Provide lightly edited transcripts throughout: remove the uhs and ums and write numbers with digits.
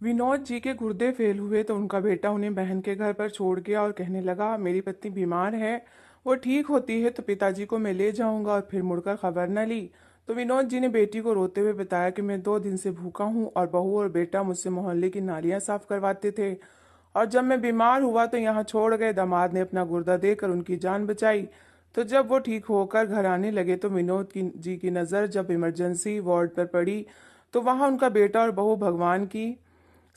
विनोद जी के गुर्दे फेल हुए तो उनका बेटा उन्हें बहन के घर पर छोड़ गया और कहने लगा, मेरी पत्नी बीमार है, वो ठीक होती है तो पिताजी को मैं ले जाऊंगा। और फिर मुड़कर खबर न ली। तो विनोद जी ने बेटी को रोते हुए बताया कि मैं 2 दिन से भूखा हूँ और बहू और बेटा मुझसे मोहल्ले की नालियां साफ करवाते थे, और जब मैं बीमार हुआ तो यहाँ छोड़ गए। दामाद ने अपना गुर्दा देकर उनकी जान बचाई। तो जब वो ठीक होकर घर आने लगे तो जी की नज़र जब इमरजेंसी वार्ड पर पड़ी तो वहां उनका बेटा और बहू। भगवान की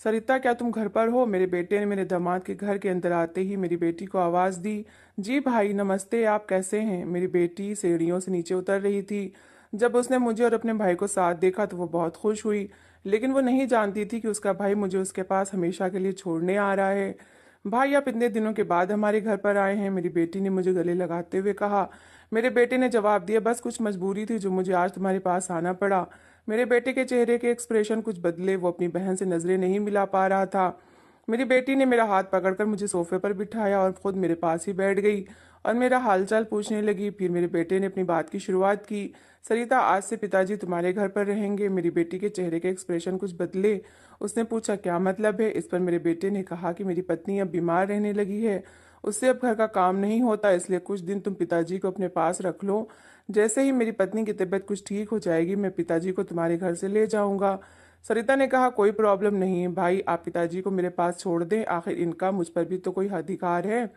सरिता, क्या तुम घर पर हो? मेरे बेटे ने मेरे दामाद के घर के अंदर आते ही मेरी बेटी को आवाज दी। जी भाई नमस्ते, आप कैसे हैं? मेरी बेटी सीढ़ियों से नीचे उतर रही थी। जब उसने मुझे और अपने भाई को साथ देखा तो वो बहुत खुश हुई, लेकिन वो नहीं जानती थी कि उसका भाई मुझे उसके पास हमेशा के लिए छोड़ने आ रहा है। भाई, आप इतने दिनों के बाद हमारे घर पर आए हैं, मेरी बेटी ने मुझे गले लगाते हुए कहा। मेरे बेटे ने जवाब दिया, बस कुछ मजबूरी थी जो मुझे आज तुम्हारे पास आना पड़ा। मेरे बेटे के चेहरे के एक्सप्रेशन कुछ बदले, वो अपनी बहन से नजरें नहीं मिला पा रहा था। मेरी बेटी ने मेरा हाथ पकड़कर मुझे सोफे पर बिठाया और खुद मेरे पास ही बैठ गई और मेरा हालचाल पूछने लगी। फिर मेरे बेटे ने अपनी बात की शुरुआत की। सरिता, आज से पिताजी तुम्हारे घर पर रहेंगे। मेरी बेटी के चेहरे के एक्सप्रेशन कुछ बदले। उसने पूछा, क्या मतलब है? इस पर मेरे बेटे ने कहा कि मेरी पत्नी अब बीमार रहने लगी है, उससे अब घर का काम नहीं होता, इसलिए कुछ दिन तुम पिताजी को अपने पास रख लो। जैसे ही मेरी पत्नी की तबीयत कुछ ठीक हो जाएगी मैं पिताजी को तुम्हारे घर से ले जाऊंगा। सरिता ने कहा, कोई प्रॉब्लम नहीं है भाई, आप पिताजी को मेरे पास छोड़ दें, आखिर इनका मुझ पर भी तो कोई अधिकार है।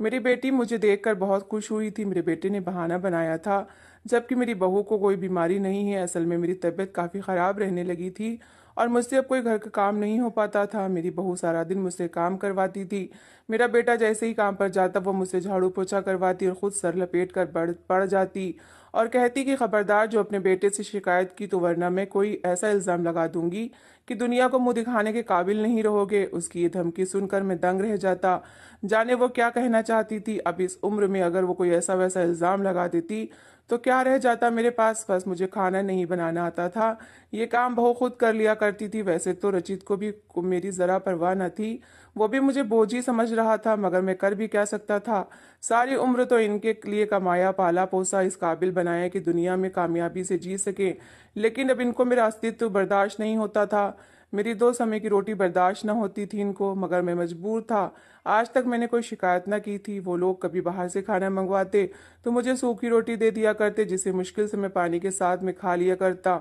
मेरी बेटी मुझे देखकर बहुत खुश हुई थी। मेरे बेटे ने बहाना बनाया था, जबकि मेरी बहू को कोई बीमारी नहीं है। असल में मेरी तबीयत काफ़ी ख़राब रहने लगी थी और मुझसे अब कोई घर का काम नहीं हो पाता था। मेरी बहू सारा दिन मुझसे काम करवाती थी। मेरा बेटा जैसे ही काम पर जाता वो मुझसे झाड़ू पोछा करवाती और खुद सर लपेट कर पड़ जाती और कहती कि खबरदार जो अपने बेटे से शिकायत की तो वरना मैं कोई ऐसा इल्ज़ाम लगा दूंगी कि दुनिया को मुंह दिखाने के काबिल नहीं रहोगे। उसकी ये धमकी सुनकर मैं दंग रह जाता। जाने वो क्या कहना चाहती थी। अब इस उम्र में अगर वो कोई ऐसा वैसा इल्ज़ाम लगा देती तो क्या रह जाता मेरे पास? बस मुझे खाना नहीं बनाना आता था, ये काम बहू खुद कर लिया करती थी। वैसे तो रचित को मेरी ज़रा परवाह न थी, वो भी मुझे बोझ ही समझ रहा था, मगर मैं कर भी क्या सकता था। सारी उम्र तो इनके लिए कमाया पाला पोसा, इस काबिल बनाया कि दुनिया में कामयाबी से जी सके, लेकिन अब इनको मेरा अस्तित्व बर्दाश्त नहीं होता था। मेरी 2 समय की रोटी बर्दाश्त न होती थी इनको, मगर मैं मजबूर था। आज तक मैंने कोई शिकायत न की थी। वो लोग कभी बाहर से खाना मंगवाते तो मुझे सूखी रोटी दे दिया करते, जिसे मुश्किल से मैं पानी के साथ में खा लिया करता।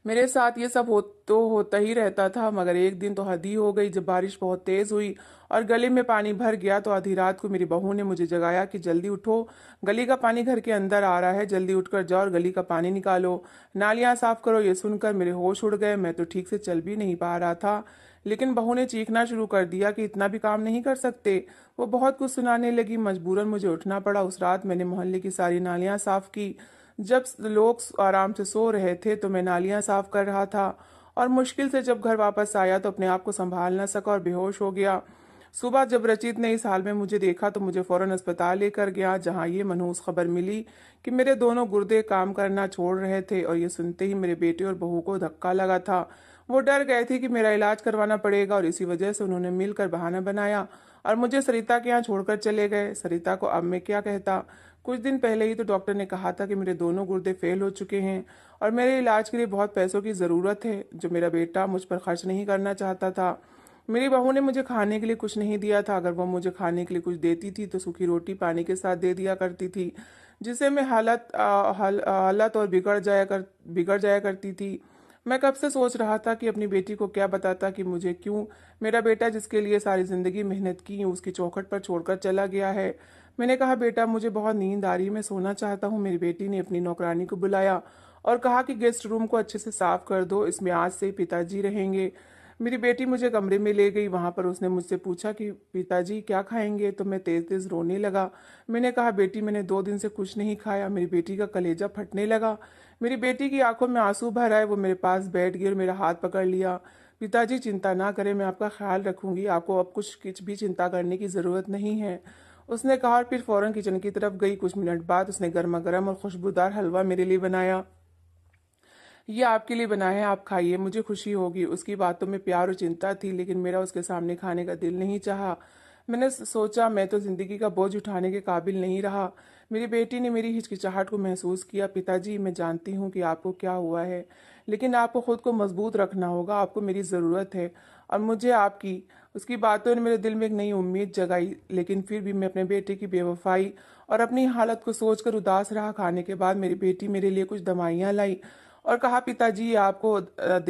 मेरे साथ ये सब होता ही रहता था, मगर एक दिन तो हद ही हो गई। जब बारिश बहुत तेज हुई और गले में पानी भर गया तो आधी रात को मेरी बहू ने मुझे जगाया कि जल्दी उठो, गली का पानी घर के अंदर आ रहा है, जल्दी उठकर जाओ और गली का पानी निकालो, नालियां साफ करो। ये सुनकर मेरे होश उड़ गए। मैं तो ठीक से चल भी नहीं पा रहा था, लेकिन बहू ने चीखना शुरू कर दिया कि इतना भी काम नहीं कर सकते। वो बहुत कुछ सुनाने लगी। मजबूरन मुझे उठना पड़ा। उस रात मैंने मोहल्ले की सारी नालियां साफ की। जब लोग आराम से सो रहे थे तो मैं नालियां साफ कर रहा था और मुश्किल से जब घर वापस आया तो अपने आप को संभाल न सका और बेहोश हो गया। सुबह जब रचित ने इस हाल में मुझे देखा तो मुझे फौरन अस्पताल लेकर गया, जहां ये मनहूस खबर मिली कि मेरे दोनों गुर्दे काम करना छोड़ रहे थे। और ये सुनते ही मेरे बेटे और बहू को धक्का लगा था। वो डर गए थे कि मेरा इलाज करवाना पड़ेगा और इसी वजह से उन्होंने मिलकर बहाना बनाया और मुझे सरिता के यहाँ छोड़कर चले गए। सरिता को अब मैं क्या कहता? कुछ दिन पहले ही तो डॉक्टर ने कहा था कि मेरे दोनों गुर्दे फेल हो चुके हैं और मेरे इलाज के लिए बहुत पैसों की ज़रूरत है, जो मेरा बेटा मुझ पर खर्च नहीं करना चाहता था। मेरी बहू ने मुझे खाने के लिए कुछ नहीं दिया था। अगर वो मुझे खाने के लिए कुछ देती थी तो सूखी रोटी पानी के साथ दे दिया करती थी, जिससे मैं हालत और बिगड़ जाया करती थी। मैं कब से सोच रहा था कि अपनी बेटी को क्या बताता कि मुझे क्यों मेरा बेटा, जिसके लिए सारी जिंदगी मेहनत की, उसकी चौखट पर छोड़कर चला गया है। मैंने कहा, बेटा मुझे बहुत नींद आ रही है, मैं सोना चाहता हूँ। मेरी बेटी ने अपनी नौकरानी को बुलाया और कहा कि गेस्ट रूम को अच्छे से साफ कर दो, इसमें आज से पिताजी रहेंगे। मेरी बेटी मुझे कमरे में ले गई। वहां पर उसने मुझसे पूछा कि पिताजी क्या खाएंगे, तो मैं तेज तेज रोने लगा। मैंने कहा, बेटी मैंने 2 दिन से कुछ नहीं खाया। मेरी बेटी का कलेजा फटने लगा। मेरी बेटी की आंखों में आंसू भर आए। वो मेरे पास बैठ गई और मेरा हाथ पकड़ लिया। पिताजी चिंता ना करें, मैं आपका ख्याल रखूंगी, आपको अब कुछ भी चिंता करने की जरूरत नहीं है, उसने कहा। और फिर फौरन किचन की तरफ गई। कुछ मिनट बाद उसने गर्मा गर्म और खुशबूदार हलवा मेरे लिए बनाया। ये आपके लिए बना है, आप खाइए, मुझे खुशी होगी। उसकी बातों में प्यार और चिंता थी, लेकिन मेरा उसके सामने खाने का दिल नहीं चाहा। मैंने सोचा मैं तो जिंदगी का बोझ उठाने के काबिल नहीं रहा। मेरी बेटी ने मेरी हिचकिचाहट को महसूस किया। पिताजी, मैं जानती हूँ कि आपको क्या हुआ है, लेकिन आपको खुद को मजबूत रखना होगा। आपको मेरी ज़रूरत है और मुझे आपकी। उसकी बातों ने मेरे दिल में एक नई उम्मीद जगाई, लेकिन फिर भी मैं अपने बेटे की बेवफाई और अपनी हालत को सोचकर उदास रहा। खाने के बाद मेरी बेटी मेरे लिए कुछ दवाइयाँ लाई और कहा, पिताजी ये आपको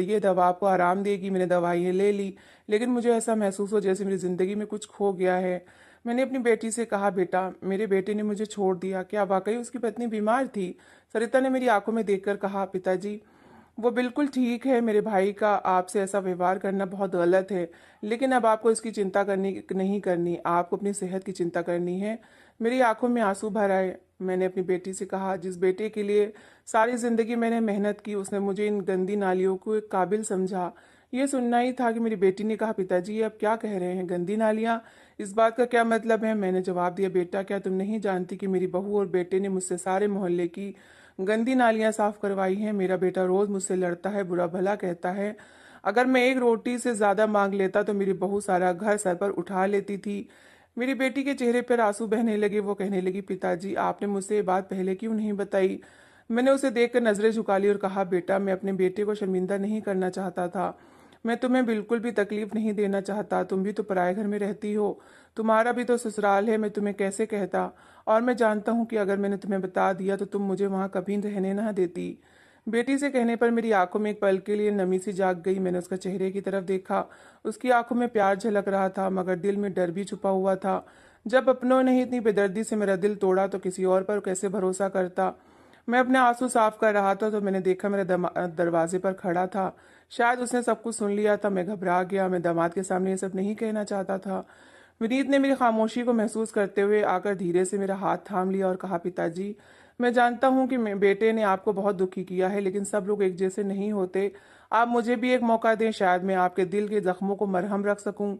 ये दवा आपको आराम देगी। मैंने दवाइयाँ ले ली, लेकिन मुझे ऐसा महसूस हो जैसे मेरी ज़िंदगी में कुछ खो गया है। मैंने अपनी बेटी से कहा, बेटा, मेरे बेटे ने मुझे छोड़ दिया। क्या वाकई उसकी पत्नी बीमार थी? सरिता ने मेरी आंखों में देखकर कहा, पिताजी वो बिल्कुल ठीक है। मेरे भाई का आपसे ऐसा व्यवहार करना बहुत गलत है, लेकिन अब आपको इसकी चिंता करनी नहीं करनी, आपको अपनी सेहत की चिंता करनी है। मेरी आंखों में आंसू भर आए। मैंने अपनी बेटी से कहा, जिस बेटे के लिए सारी जिंदगी मैंने मेहनत की, उसने मुझे इन गंदी नालियों को एक काबिल समझा। ये सुनना ही था कि मेरी बेटी ने कहा, पिताजी ये आप क्या कह रहे हैं? गंदी नालियाँ, इस बात का क्या मतलब है? मैंने जवाब दिया, बेटा क्या तुम नहीं जानती कि मेरी बहू और बेटे ने मुझसे सारे मोहल्ले की गंदी नालियाँ साफ करवाई हैं? मेरा बेटा रोज मुझसे लड़ता है, बुरा भला कहता है। अगर मैं एक रोटी से ज्यादा मांग लेता तो मेरी बहू सारा घर सर पर उठा लेती थी। मेरी बेटी के चेहरे पर आंसू बहने लगे। वो कहने लगी, पिताजी आपने मुझसे ये बात पहले क्यों नहीं बताई? मैंने उसे देखकर नजरें झुका ली और कहा, बेटा मैं अपने बेटे को शर्मिंदा नहीं करना चाहता था। मैं तुम्हें बिल्कुल भी तकलीफ नहीं देना चाहता। तुम भी तो पराए घर में रहती हो, तुम्हारा भी तो ससुराल है। मैं तुम्हें कैसे कहता? और मैं जानता हूँ कि अगर मैंने तुम्हें बता दिया तो तुम मुझे वहां कभी रहने ना देती। बेटी से कहने पर मेरी आंखों में एक पल के लिए नमी सी जाग गई। मैंने उसका चेहरे की तरफ देखा। उसकी आंखों में प्यार झलक रहा था, मगर दिल में डर भी छुपा हुआ था। जब अपनों ने इतनी बेदर्दी से मेरा दिल तोड़ा तो किसी और पर कैसे भरोसा करता? मैं अपने आंसू साफ कर रहा था तो मैंने देखा मेरा दरवाजे पर खड़ा था। शायद उसने सब कुछ सुन लिया था। मैं घबरा गया। मैं दामाद के सामने ये सब नहीं कहना चाहता था। विनीत ने मेरी खामोशी को महसूस करते हुए आकर धीरे से मेरा हाथ थाम लिया और कहा, पिताजी मैं जानता हूँ कि बेटे ने आपको बहुत दुखी किया है, लेकिन सब लोग एक जैसे नहीं होते। आप मुझे भी एक मौका दें, शायद मैं आपके दिल के जख्मों को मरहम रख सकूं।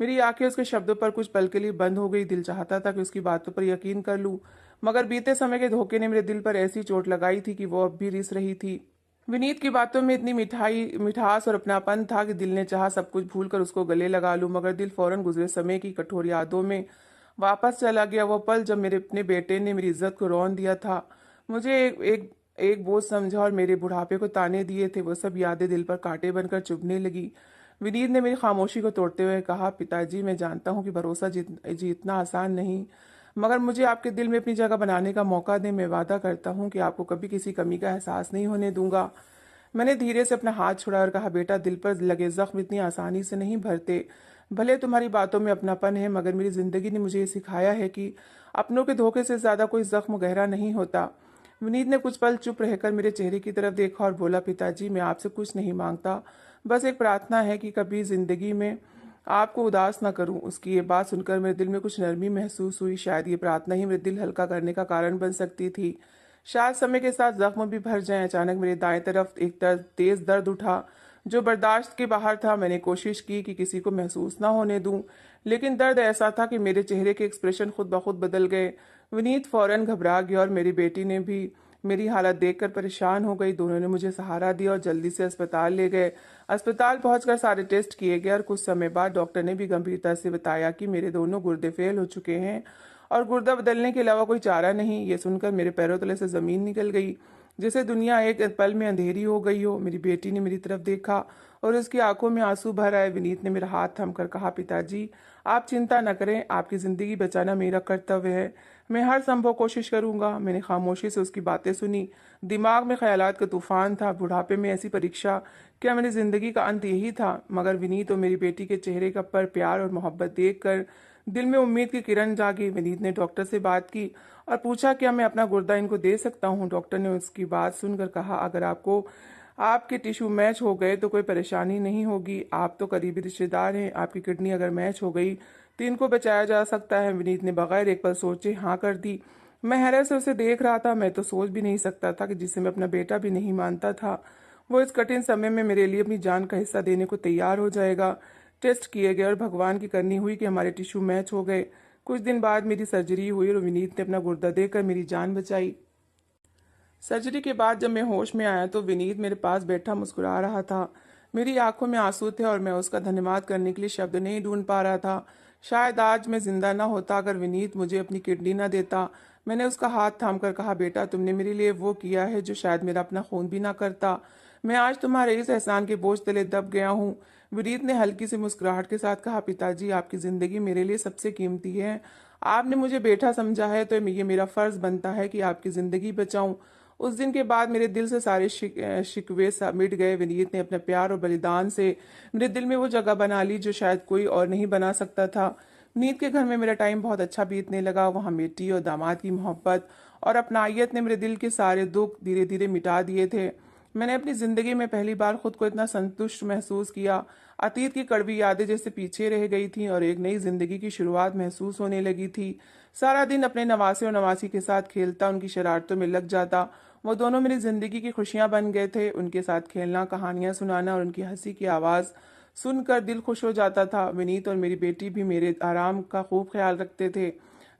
मेरी आंखें उसके शब्दों पर कुछ पल के लिए बंद हो गई। दिल चाहता था कि उसकी बातों पर यकीन कर लूं, मगर बीते समय के धोखे ने मेरे दिल पर ऐसी चोट लगाई थी कि वो अब भी रिस रही थी। विनीत की बातों में इतनी मिठास और अपनापन था कि दिल ने चाहा सब कुछ भूलकर उसको गले लगा लूं, मगर दिल फौरन गुजरे समय की कठोर यादों में वापस चला गया। वो पल जब मेरे अपने बेटे ने मेरी इज्जत को रौंद दिया था, मुझे एक बोझ समझा और मेरे बुढ़ापे को ताने दिए थे, वो सब यादें दिल पर कांटे बनकर चुभने लगी। विनीत ने मेरी खामोशी को तोड़ते हुए कहा, पिताजी मैं जानता हूँ कि भरोसा जीतना आसान नहीं, मगर मुझे आपके दिल में अपनी जगह बनाने का मौका दें। मैं वादा करता हूँ कि आपको कभी किसी कमी का एहसास नहीं होने दूंगा। मैंने धीरे से अपना हाथ छुड़ा और कहा, बेटा दिल पर लगे जख्म इतनी आसानी से नहीं भरते। भले तुम्हारी बातों में अपनापन है, मगर मेरी जिंदगी ने मुझे ये सिखाया है कि अपनों के धोखे से ज्यादा कोई जख्म गहरा नहीं होता। विनीत ने कुछ पल चुप रहकर मेरे चेहरे की तरफ देखा और बोला, पिताजी मैं आपसे कुछ नहीं मांगता, बस एक प्रार्थना है कि कभी जिंदगी में आपको उदास ना करूं। उसकी ये बात सुनकर मेरे दिल में कुछ नरमी महसूस हुई। शायद ये प्रार्थना ही मेरे दिल हल्का करने का कारण बन सकती थी। शायद समय के साथ जख्म भी भर जाए। अचानक मेरे दाएं तरफ एक तेज दर्द उठा जो बर्दाश्त के बाहर था। मैंने कोशिश की कि किसी को महसूस ना होने दूं, लेकिन दर्द ऐसा था कि मेरे चेहरे के एक्सप्रेशन खुद ब खुद बदल गए। विनीत फौरन घबरा गया और मेरी बेटी ने भी मेरी हालत देखकर परेशान हो गई। दोनों ने मुझे सहारा दिया और जल्दी से अस्पताल ले गए। अस्पताल पहुंचकर सारे टेस्ट किए गए और कुछ समय बाद डॉक्टर ने भी गंभीरता से बताया कि मेरे दोनों गुर्दे फेल हो चुके हैं और गुर्दा बदलने के अलावा कोई चारा नहीं। ये सुनकर मेरे पैरों तले से जमीन निकल गई, जैसे दुनिया एक पल में अंधेरी हो गई हो। मेरी बेटी ने मेरी तरफ देखा और उसकी आंखों में आंसू भर आए। विनीत ने मेरा हाथ थमकर कहा, पिताजी आप चिंता न करें, आपकी जिंदगी बचाना मेरा कर्तव्य है। मैं हर संभव कोशिश करूंगा। मैंने खामोशी से उसकी बातें सुनी। दिमाग में ख्यालात का तूफान था। बुढ़ापे में ऐसी परीक्षा, क्या मेरी जिंदगी का अंत यही था? मगर विनीत और मेरी बेटी के चेहरे का पर प्यार और मोहब्बत देखकर दिल में उम्मीद की किरण जागी। विनीत ने डॉक्टर से बात की और पूछा, क्या मैं अपना गुर्दा इनको दे सकता हूँ? डॉक्टर ने उसकी बात सुनकर कहा, अगर आपको आपके टिश्यू मैच हो गए तो कोई परेशानी नहीं होगी। आप तो करीबी रिश्तेदार हैं। आपकी किडनी अगर मैच हो गई तो इनको बचाया जा सकता है। विनीत ने बगैर एक पल सोचे हाँ कर दी। मैं हैरत से उसे देख रहा था। मैं तो सोच भी नहीं सकता था कि जिसे मैं अपना बेटा भी नहीं मानता था, वो इस कठिन समय में मेरे लिए अपनी जान का हिस्सा देने को तैयार हो जाएगा। टेस्ट किए गए और भगवान की करनी हुई कि हमारे टिश्यू मैच हो गए। कुछ दिन बाद मेरी सर्जरी हुई और विनीत ने अपना गुर्दा देकर मेरी जान बचाई। सर्जरी के बाद जब मैं होश में आया तो विनीत मेरे पास बैठा मुस्कुरा रहा था। मेरी आंखों में आंसू थे और मैं उसका धन्यवाद करने के लिए शब्द नहीं ढूंढ पा रहा था। शायद आज मैं जिंदा ना होता अगर विनीत मुझे अपनी किडनी ना देता। मैंने उसका हाथ थाम कर कहा, बेटा तुमने मेरे लिए वो किया है जो शायद मेरा अपना खून भी ना करता। मैं आज तुम्हारे इस एहसान के बोझ तले दब गया हूँ। विनीत ने हल्की सी मुस्कुराहट के साथ कहा, पिताजी आपकी जिंदगी मेरे लिए सबसे कीमती है। आपने मुझे बेटा समझा है तो ये मेरा फर्ज बनता है कि आपकी जिंदगी बचाऊं। उस दिन के बाद मेरे दिल से सारे शिकवे मिट गए। विनीत ने अपने प्यार और बलिदान से मेरे दिल में वो जगह बना ली जो शायद कोई और नहीं बना सकता था। विनीत के घर में मेरा टाइम बहुत अच्छा बीतने लगा। वहाँ बेटी और दामाद की मोहब्बत और अपनायत ने मेरे दिल के सारे दुख धीरे धीरे मिटा दिए थे। मैंने अपनी जिंदगी में पहली बार खुद को इतना संतुष्ट महसूस किया। अतीत की कड़वी यादें जैसे पीछे रह गई थीं और एक नई जिंदगी की शुरुआत महसूस होने लगी थी। सारा दिन अपने नवासे और नवासी के साथ खेलता, उनकी शरारतों में लग जाता। वो दोनों मेरी जिंदगी की खुशियां बन गए थे। उनके साथ खेलना, कहानियां सुनाना और उनकी हंसी की आवाज सुनकर दिल खुश हो जाता था। विनीत और मेरी बेटी भी मेरे आराम का खूब ख्याल रखते थे।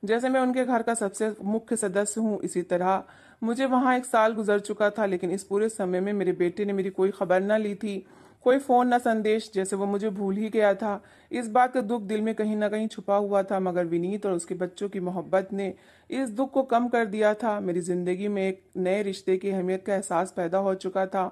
जैसे मैं उनके घर का सबसे मुख्य सदस्य हूँ, इसी तरह मुझे वहाँ एक साल गुजर चुका था, लेकिन इस पूरे समय में मेरे बेटे ने मेरी कोई खबर न ली थी, कोई फोन न संदेश, जैसे वो मुझे भूल ही गया था। इस बात का दुख दिल में कहीं ना कहीं छुपा हुआ था, मगर विनीत और उसके बच्चों की मोहब्बत ने इस दुख को कम कर दिया था। मेरी जिंदगी में एक नए रिश्ते की अहमियत का एहसास पैदा हो चुका था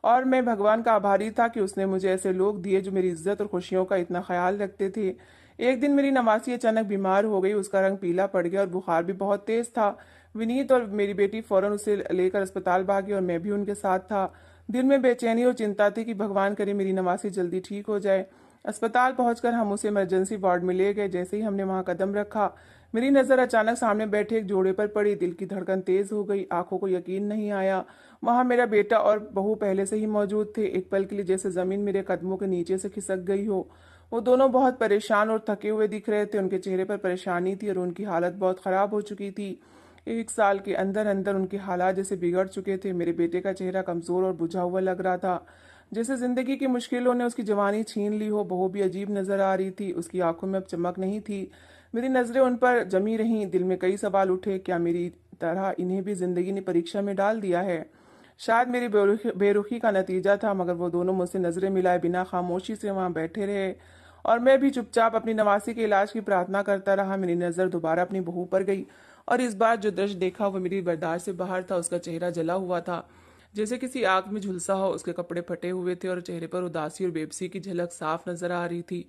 और मैं भगवान का आभारी था कि उसने मुझे ऐसे लोग दिए जो मेरी इज्जत और खुशियों का इतना ख्याल रखते थे। एक दिन मेरी नवासी अचानक बीमार हो गई। उसका रंग पीला पड़ गया और बुखार भी बहुत तेज था। विनीत और मेरी बेटी फौरन उसे लेकर अस्पताल भागी और मैं भी उनके साथ था। दिल में बेचैनी और चिंता थी कि भगवान करे मेरी नवासी जल्दी ठीक हो जाए। अस्पताल पहुंचकर हम उसे इमरजेंसी वार्ड में ले गए। जैसे ही हमने वहां कदम रखा, मेरी नजर अचानक सामने बैठे एक जोड़े पर पड़ी। दिल की धड़कन तेज हो गई, आंखों को यकीन नहीं आया। वहां मेरा बेटा और बहू पहले से ही मौजूद थे। एक पल के लिए जैसे जमीन मेरे कदमों के नीचे से खिसक गई हो। वो दोनों बहुत परेशान और थके हुए दिख रहे थे। उनके चेहरे पर परेशानी थी और उनकी हालत बहुत खराब हो चुकी थी। एक साल के अंदर अंदर उनके हालात जैसे बिगड़ चुके थे। मेरे बेटे का चेहरा कमजोर और बुझा हुआ लग रहा था, जैसे जिंदगी की मुश्किलों ने उसकी जवानी छीन ली हो। बहू भी अजीब नजर आ रही थी, उसकी आंखों में अब चमक नहीं थी। मेरी नजरें उन पर जमी रहीं। दिल में कई सवाल उठे, क्या मेरी तरह इन्हें भी जिंदगी ने परीक्षा में डाल दिया है? शायद मेरी बेरुखी का नतीजा था, मगर वो दोनों मुझसे नजरें मिलाए बिना खामोशी से वहां बैठे रहे और मैं भी चुपचाप अपनी नवासी के इलाज की प्रार्थना करता रहा। मेरी नजर दोबारा अपनी बहू पर गई और इस बार जो दृश्य देखा वो मेरी बर्दाश्त से बाहर था। उसका चेहरा जला हुआ था, जैसे किसी आग में झुलसा हो। उसके कपड़े फटे हुए थे और चेहरे पर उदासी और बेबसी की झलक साफ नजर आ रही थी।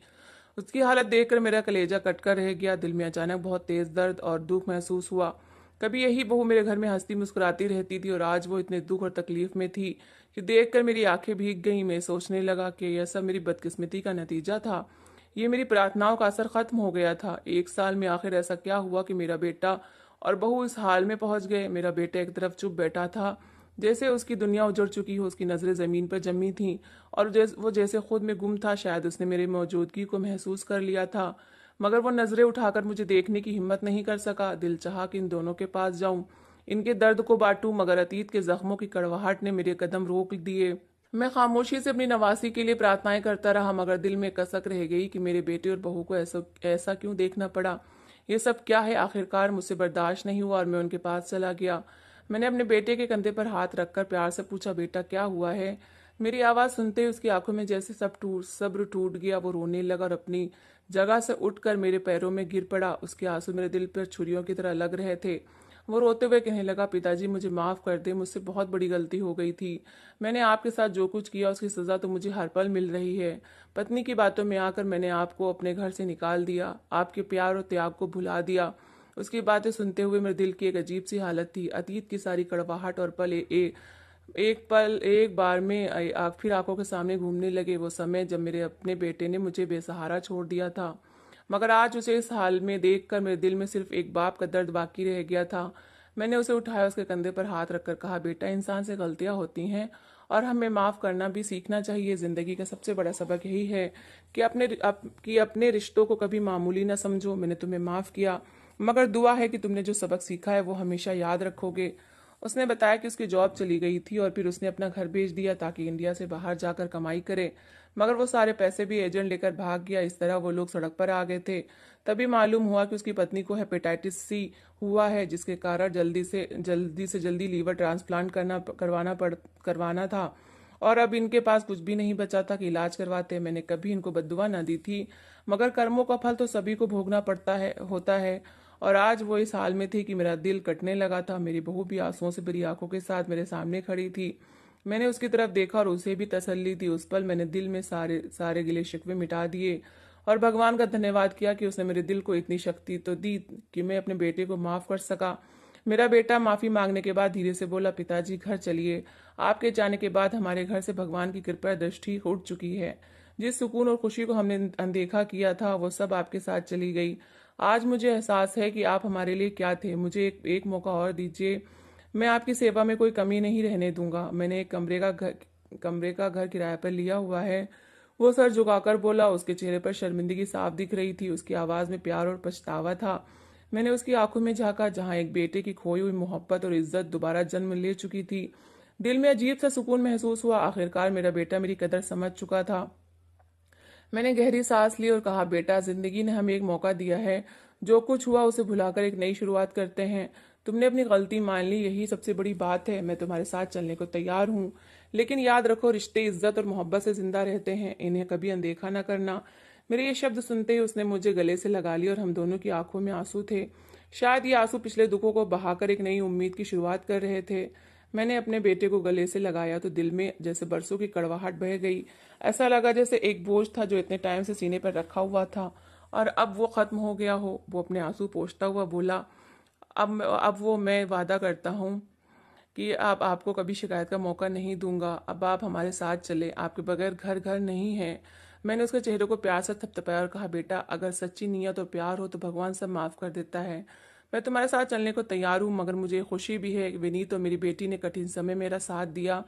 उसकी हालत देखकर मेरा कलेजा कटकर रह गया। दिल में अचानक बहुत तेज दर्द और दुख महसूस हुआ। कभी यही बहू मेरे घर में हंसती मुस्कुराती रहती थी और आज वो इतने दुख और तकलीफ में थी कि देखकर मेरी आंखें भीग गईं। मैं सोचने लगा कि यह सब मेरी बदकिस्मती का नतीजा था। ये मेरी प्रार्थनाओं का असर खत्म हो गया था। एक साल में आखिर ऐसा क्या हुआ कि मेरा बेटा और बहू इस हाल में पहुंच गए? मेरा बेटा एक तरफ चुप बैठा था, जैसे उसकी दुनिया उजड़ चुकी हो। उसकी नजरें जमीन पर जमी थीं और वो जैसे खुद में गुम था। शायद उसने मेरी मौजूदगी को महसूस कर लिया था, मगर वो नजरें उठाकर मुझे देखने की हिम्मत नहीं कर सका। दिल चाहा कि इन दोनों के पास जाऊं, इनके दर्द को बांटूं, मगर अतीत के जख्मों की कड़वाहट ने मेरे कदम रोक दिए। मैं खामोशी से अपनी नवासी के लिए प्रार्थनाएं करता रहा, मगर दिल में कसक रह गई कि मेरे बेटे और बहू को ऐसा ऐसा क्यों देखना पड़ा। ये सब क्या है? आखिरकार मुझसे बर्दाश्त नहीं हुआ और मैं उनके पास चला गया। मैंने अपने बेटे के कंधे पर हाथ रखकर प्यार से पूछा, बेटा क्या हुआ है? मेरी आवाज सुनते ही उसकी आंखों में जैसे सब्र टूट गया। वो रोने लगा और अपनी जगह से उठकर मेरे पैरों में गिर पड़ा। उसके आंसू मेरे दिल पर छुरियों की तरह लग रहे थे। वो रोते हुए कहने लगा, पिताजी मुझे माफ कर दे, मुझसे बहुत बड़ी गलती हो गई थी। मैंने आपके साथ जो कुछ किया उसकी सजा तो मुझे हर पल मिल रही है। पत्नी की बातों में आकर मैंने आपको अपने घर से निकाल दिया, आपके प्यार और त्याग को भुला दिया। उसकी बातें सुनते हुए मेरे दिल की एक अजीब सी हालत थी। अतीत की सारी कड़वाहट और पल एक पल एक बार में फिर आंखों के सामने घूमने लगे। वो समय जब मेरे अपने बेटे ने मुझे बेसहारा छोड़ दिया था, मगर आज उसे इस हाल में देखकर मेरे दिल में सिर्फ एक बाप का दर्द बाकी रह गया था। मैंने उसे उठाया, उसके कंधे पर हाथ रखकर कहा, बेटा इंसान से गलतियां होती हैं और हमें माफ करना भी सीखना चाहिए। जिंदगी का सबसे बड़ा सबक यही है कि अपने रिश्तों को कभी मामूली ना समझो। मैंने तुम्हें माफ किया, मगर दुआ है कि तुमने जो सबक सीखा है वो हमेशा याद रखोगे। उसने बताया कि उसकी जॉब चली गई थी और फिर उसने अपना घर बेच दिया ताकि इंडिया से बाहर जाकर कमाई करे, मगर वो सारे पैसे भी एजेंट लेकर भाग गया। इस तरह वो लोग सड़क पर आ गए थे। तभी मालूम हुआ कि उसकी पत्नी को हेपेटाइटिस सी हुआ है, जिसके कारण जल्दी लीवर ट्रांसप्लांट करवाना था और अब इनके पास कुछ भी नहीं बचा था कि इलाज करवाते। मैंने कभी इनको बद्दुआ ना दी थी, मगर कर्मों का फल तो सभी को भोगना होता है और आज वो इस हाल में थी कि मेरा दिल कटने लगा था। मेरी बहू भी आंसुओं से भरी आंखों के साथ मेरे सामने खड़ी थी। मैंने उसकी तरफ देखा और उसे भी तसल्ली दी। उस पल मैंने दिल में सारे सारे गिले शिकवे मिटा दिए और भगवान का धन्यवाद किया कि उसने मेरे दिल को इतनी शक्ति तो दी कि मैं अपने बेटे को माफ कर सका। मेरा बेटा माफी मांगने के बाद धीरे से बोला, पिताजी घर चलिए। आपके जाने के बाद हमारे घर से भगवान की कृपा दृष्टि उठ चुकी है। जिस सुकून और खुशी को हमने अनदेखा किया था वो सब आपके साथ चली गई। आज मुझे एहसास है कि आप हमारे लिए क्या थे। मुझे एक मौका और दीजिए। मैं आपकी सेवा में कोई कमी नहीं रहने दूंगा। मैंने एक कमरे का घर किराए पर लिया हुआ है। वो सर झुकाकर बोला। उसके चेहरे पर शर्मिंदगी साफ दिख रही थी। उसकी आवाज में प्यार और पछतावा था। मैंने उसकी आंखों में झांका जहां एक बेटे की खोई हुई मोहब्बत और इज्जत दोबारा जन्म ले चुकी थी। दिल में अजीब सा सुकून महसूस हुआ। आखिरकार मेरा बेटा मेरी कदर समझ चुका था। मैंने गहरी सांस ली और कहा, बेटा, जिंदगी ने हमें एक मौका दिया है। जो कुछ हुआ उसे भुलाकर एक नई शुरुआत करते हैं। तुमने अपनी गलती मान ली, यही सबसे बड़ी बात है। मैं तुम्हारे साथ चलने को तैयार हूँ, लेकिन याद रखो, रिश्ते इज्जत और मोहब्बत से जिंदा रहते हैं। इन्हें कभी अनदेखा ना करना। मेरे ये शब्द सुनते ही उसने मुझे गले से लगा लिया और हम दोनों की आंखों में आंसू थे। शायद ये आंसू पिछले दुखों को बहाकर एक नई उम्मीद की शुरुआत कर रहे थे। मैंने अपने बेटे को गले से लगाया तो दिल में जैसे बरसों की कड़वाहट बह गई। ऐसा लगा जैसे एक बोझ था जो इतने टाइम से सीने पर रखा हुआ था और अब वो खत्म हो गया हो। वो अपने आंसू पोंछता हुआ बोला, अब वो मैं वादा करता हूँ कि अब आपको कभी शिकायत का मौका नहीं दूंगा। अब आप हमारे साथ चले, आपके बगैर घर घर नहीं है। मैंने उसके चेहरे को प्यार से थपथपाया और कहा, बेटा, अगर सच्ची नीयत और प्यार हो तो भगवान सब माफ कर देता है। मैं तुम्हारे साथ चलने को तैयार हूँ, मगर मुझे खुशी भी है कि विनीत और मेरी बेटी ने कठिन समय मेरा साथ दिया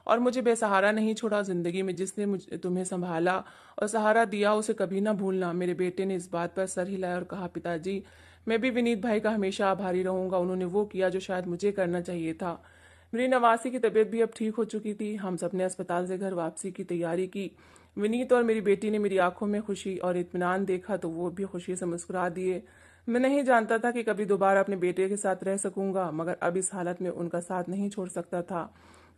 और मुझे बेसहारा नहीं छोड़ा। जिंदगी में जिसने मुझे तुम्हें संभाला और सहारा दिया उसे कभी ना भूलना। मेरे बेटे ने इस बात पर सर हिलाया और कहा, पिताजी, मैं भी विनीत भाई का हमेशा आभारी रहूंगा। उन्होंने वो किया जो शायद मुझे करना चाहिए था। मेरी नवासी की तबीयत भी अब ठीक हो चुकी थी। हम सब ने अस्पताल से घर वापसी की तैयारी की। विनीत और मेरी बेटी ने मेरी आंखों में खुशी और इत्मीनान देखा तो वो भी खुशी से मुस्कुरा दिए। मैं नहीं जानता था कि कभी दोबारा अपने बेटे के साथ रह सकूंगा, मगर अब इस हालत में उनका साथ नहीं छोड़ सकता था।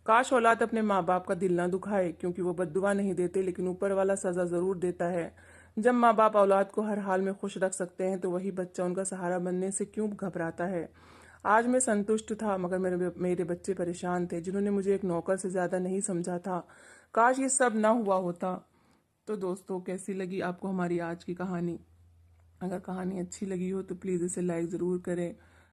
काश औलाद अपने माँ बाप का दिल ना दुखाए, क्योंकि वो बद्दुआ नहीं देते, लेकिन ऊपर वाला सजा जरूर देता है। जब माँ बाप औलाद को हर हाल में खुश रख सकते हैं तो वही बच्चा उनका सहारा बनने से क्यों घबराता है। आज मैं संतुष्ट था, मगर मेरे बच्चे परेशान थे, जिन्होंने मुझे एक नौकर से ज्यादा नहीं समझा था। काश ये सब ना हुआ होता। तो दोस्तों, कैसी लगी आपको हमारी आज की कहानी? अगर कहानी अच्छी लगी हो तो प्लीज़ इसे लाइक ज़रूर करें